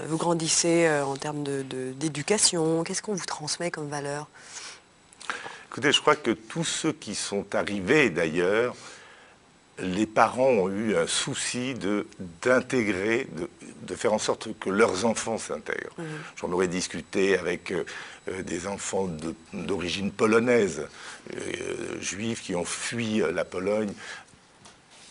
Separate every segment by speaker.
Speaker 1: vous grandissez en termes d'éducation? Qu'est-ce qu'on vous transmet comme valeur?
Speaker 2: Écoutez, je crois que tous ceux qui sont arrivés d'ailleurs, les parents ont eu un souci d'intégrer, de faire en sorte que leurs enfants s'intègrent. J'en aurais discuté avec des enfants d'origine polonaise, juifs qui ont fui la Pologne.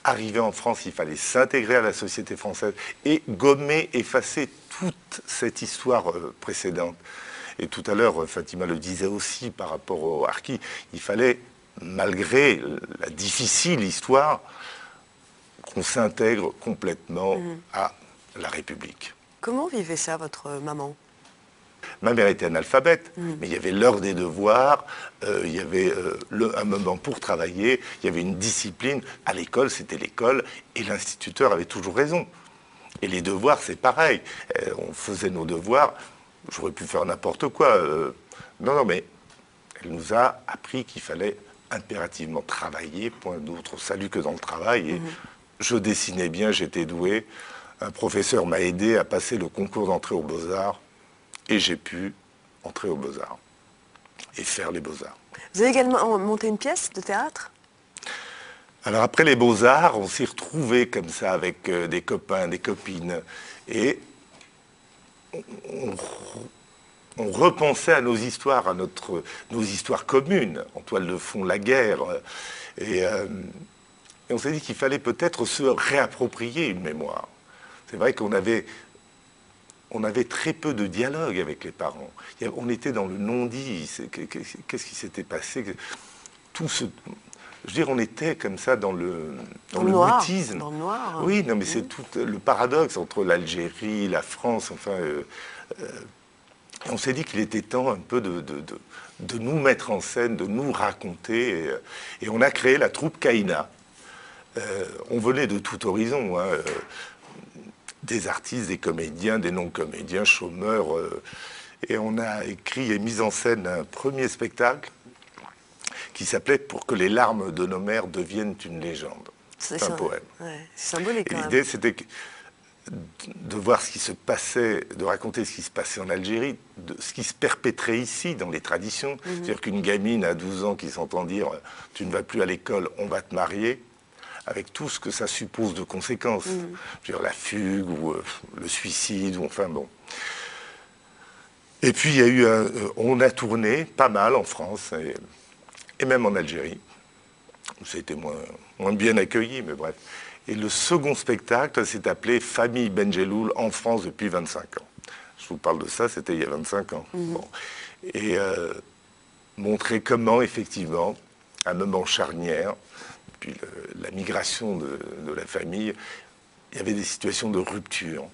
Speaker 2: Arrivé en France, il fallait s'intégrer à la société française et gommer, effacer toute cette histoire précédente. Et tout à l'heure, Fatima le disait aussi par rapport au harki, il fallait, malgré la difficile histoire, qu'on s'intègre complètement à la République.
Speaker 1: Comment vivait ça, votre maman?
Speaker 2: Ma mère était analphabète, mais il y avait l'heure des devoirs, il y avait un moment pour travailler, il y avait une discipline. À l'école, c'était l'école, et l'instituteur avait toujours raison. Et les devoirs, c'est pareil. On faisait nos devoirs, j'aurais pu faire n'importe quoi. Non, mais elle nous a appris qu'il fallait impérativement travailler, point d'autre salut que dans le travail. Et je dessinais bien, j'étais doué. Un professeur m'a aidé à passer le concours d'entrée aux Beaux-Arts. Et j'ai pu entrer aux Beaux-Arts et faire les Beaux-Arts.
Speaker 1: Vous avez également monté une pièce de théâtre?
Speaker 2: Alors après les Beaux-Arts, on s'est retrouvés comme ça avec des copains, des copines. Et on repensait à nos histoires, à nos histoires communes. En toile de fond, la guerre. Et on s'est dit qu'il fallait peut-être se réapproprier une mémoire. C'est vrai qu'on avait très peu de dialogue avec les parents. On était dans le non-dit. Qu'est-ce qui s'était passé? Je veux dire, on était comme ça dans le mutisme.
Speaker 1: Dans le noir. Hein.
Speaker 2: Oui, non, mais c'est tout le paradoxe entre l'Algérie, la France, enfin... on s'est dit qu'il était temps un peu de nous mettre en scène, de nous raconter. Et on a créé la troupe Caïna. On venait de tout horizon, hein, des artistes, des comédiens, des non-comédiens, chômeurs. Et on a écrit et mis en scène un premier spectacle qui s'appelait « Pour que les larmes de nos mères deviennent une légende ». C'est un poème.
Speaker 1: Ouais, c'est symbolique.
Speaker 2: L'idée, c'était de voir ce qui se passait, de raconter ce qui se passait en Algérie, ce qui se perpétrait ici, dans les traditions. C'est-à-dire qu'une gamine à 12 ans qui s'entend dire « Tu ne vas plus à l'école, on va te marier », avec tout ce que ça suppose de conséquences. Je veux dire, la fugue ou le suicide, ou enfin bon. Et puis, il y a eu on a tourné pas mal en France et même en Algérie. Ça a été moins bien accueilli, mais bref. Et le second spectacle s'est appelé Famille Benjeloul en France depuis 25 ans. Je vous parle de ça, c'était il y a 25 ans. Bon. Et montrer comment, effectivement, un moment charnière, puis la migration de la famille, il y avait des situations de rupture,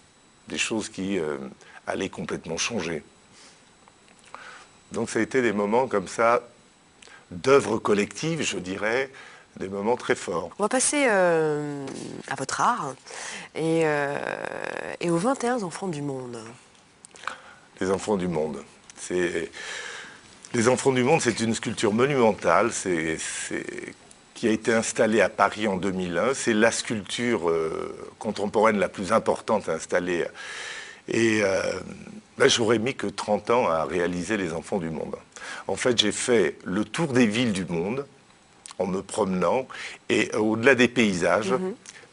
Speaker 2: des choses qui allaient complètement changer. Donc ça a été des moments comme ça, d'œuvre collective, je dirais, des moments très forts.
Speaker 1: On va passer à votre art et aux 21 enfants du monde.
Speaker 2: Les enfants du monde. Les enfants du monde, c'est une sculpture monumentale, qui a été installée à Paris en 2001. C'est la sculpture contemporaine la plus importante installée. Et là, j'aurais mis que 30 ans à réaliser les enfants du monde. En fait, j'ai fait le tour des villes du monde en me promenant. Et au-delà des paysages,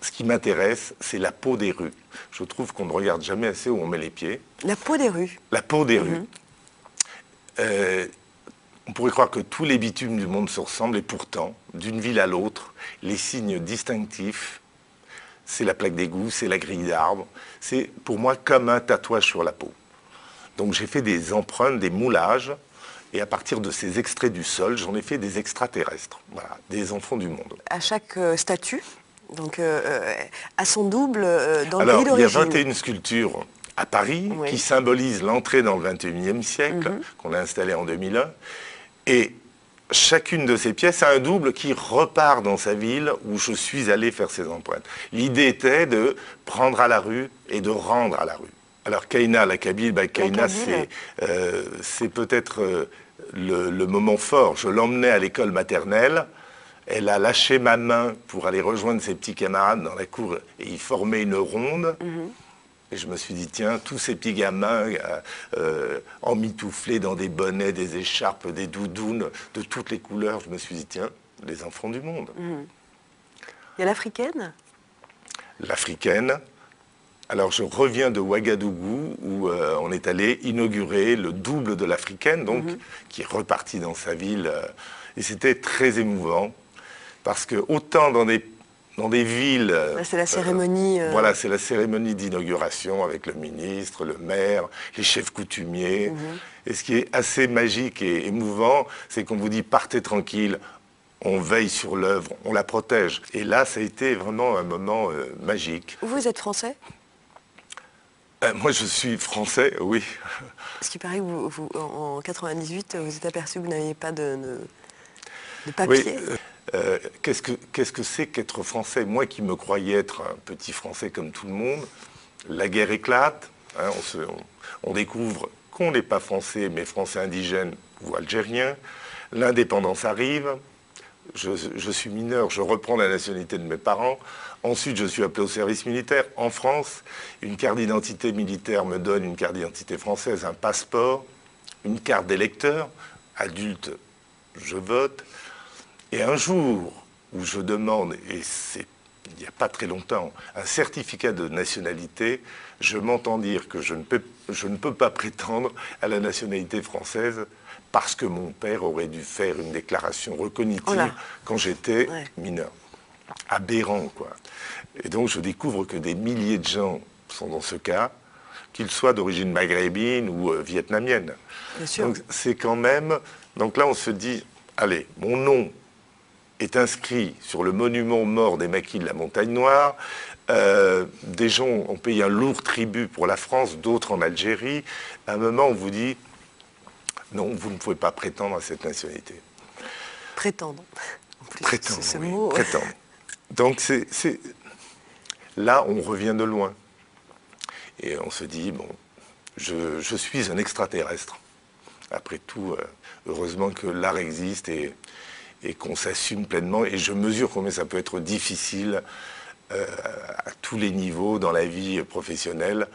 Speaker 2: ce qui m'intéresse, c'est la peau des rues. Je trouve qu'on ne regarde jamais assez où on met les pieds.
Speaker 1: La peau des rues.
Speaker 2: La peau des rues. On pourrait croire que tous les bitumes du monde se ressemblent, et pourtant, d'une ville à l'autre, les signes distinctifs, c'est la plaque d'égout, c'est la grille d'arbre, c'est pour moi comme un tatouage sur la peau. Donc j'ai fait des empreintes, des moulages, et à partir de ces extraits du sol, j'en ai fait des extraterrestres, voilà, des enfants du monde.
Speaker 1: À chaque statue, donc à son double dans le pays
Speaker 2: Alors,
Speaker 1: d'origine.
Speaker 2: il y a 21 sculptures à Paris qui symbolisent l'entrée dans le 21e siècle, qu'on a installée en 2001. Et chacune de ces pièces a un double qui repart dans sa ville où je suis allé faire ses empreintes. L'idée était de prendre à la rue et de rendre à la rue. Alors Caïna, la Kabyle, Caïna, c'est peut-être le moment fort. Je l'emmenais à l'école maternelle. Elle a lâché ma main pour aller rejoindre ses petits camarades dans la cour et y former une ronde. Et je me suis dit, tiens, tous ces petits gamins emmitouflés dans des bonnets, des écharpes, des doudounes de toutes les couleurs, je me suis dit, tiens, les enfants du monde.
Speaker 1: Il y a l'africaine?
Speaker 2: L'africaine. Alors je reviens de Ouagadougou où on est allé inaugurer le double de l'africaine, donc qui est reparti dans sa ville. Et c'était très émouvant parce que autant dans des villes...
Speaker 1: Là, c'est la cérémonie...
Speaker 2: Voilà, c'est la cérémonie d'inauguration avec le ministre, le maire, les chefs coutumiers. Et ce qui est assez magique et émouvant, c'est qu'on vous dit partez tranquille, on veille sur l'œuvre, on la protège. Et là, ça a été vraiment un moment magique.
Speaker 1: Vous êtes français?
Speaker 2: Moi, je suis français, oui.
Speaker 1: Parce qu'il paraît que vous, en 98, vous êtes aperçu que vous n'aviez pas de papier.
Speaker 2: Oui. Qu'est-ce que c'est qu'être français? Moi qui me croyais être un petit français comme tout le monde, la guerre éclate, hein, on découvre qu'on n'est pas français, mais français indigène ou algérien. L'indépendance arrive. Je suis mineur, je reprends la nationalité de mes parents. Ensuite, je suis appelé au service militaire en France. Une carte d'identité militaire me donne une carte d'identité française, un passeport, une carte d'électeur. Adulte, je vote. Et un jour où je demande, et c'est il n'y a pas très longtemps, un certificat de nationalité, je m'entends dire que je ne peux pas prétendre à la nationalité française parce que mon père aurait dû faire une déclaration recognitive quand j'étais mineur. Aberrant, quoi. Et donc je découvre que des milliers de gens sont dans ce cas, qu'ils soient d'origine maghrébine ou vietnamienne.
Speaker 1: Bien sûr.
Speaker 2: Donc c'est quand même... Donc là on se dit, allez, mon nom est inscrit sur le monument aux morts des maquis de la Montagne Noire. Des gens ont payé un lourd tribut pour la France, d'autres en Algérie. À un moment, on vous dit, non, vous ne pouvez pas prétendre à cette nationalité.
Speaker 1: Prétendre. En plus,
Speaker 2: prétendre,
Speaker 1: ce
Speaker 2: oui,
Speaker 1: mot.
Speaker 2: prétendre. Donc, là, on revient de loin. Et on se dit, bon, je suis un extraterrestre. Après tout, heureusement que l'art existe et qu'on s'assume pleinement. Et je mesure combien ça peut être difficile à tous les niveaux dans la vie professionnelle.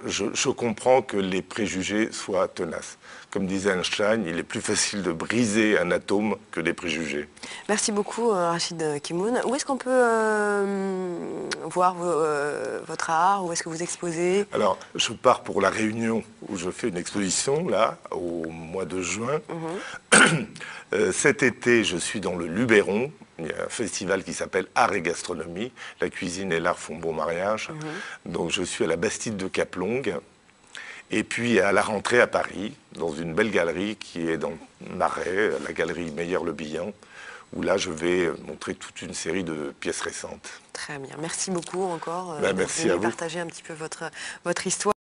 Speaker 2: Je comprends que les préjugés soient tenaces. Comme disait Einstein, il est plus facile de briser un atome que des préjugés.
Speaker 1: Merci beaucoup, Rachid Kimoun. Où est-ce qu'on peut voir votre art? Où est-ce que vous exposez?
Speaker 2: Alors, je pars pour La Réunion, où je fais une exposition, là, au mois de juin. Cet été, je suis dans le Luberon. Il y a un festival qui s'appelle Art et Gastronomie. La cuisine et l'art font bon mariage. Donc, je suis à la Bastide de Cap-Longue. Et puis, à la rentrée à Paris, dans une belle galerie qui est dans Marais, la galerie Meyer-Le Bihan, où là, je vais montrer toute une série de pièces récentes.
Speaker 1: Très bien. Merci beaucoup encore
Speaker 2: Merci à vous.
Speaker 1: de partager un petit peu votre histoire.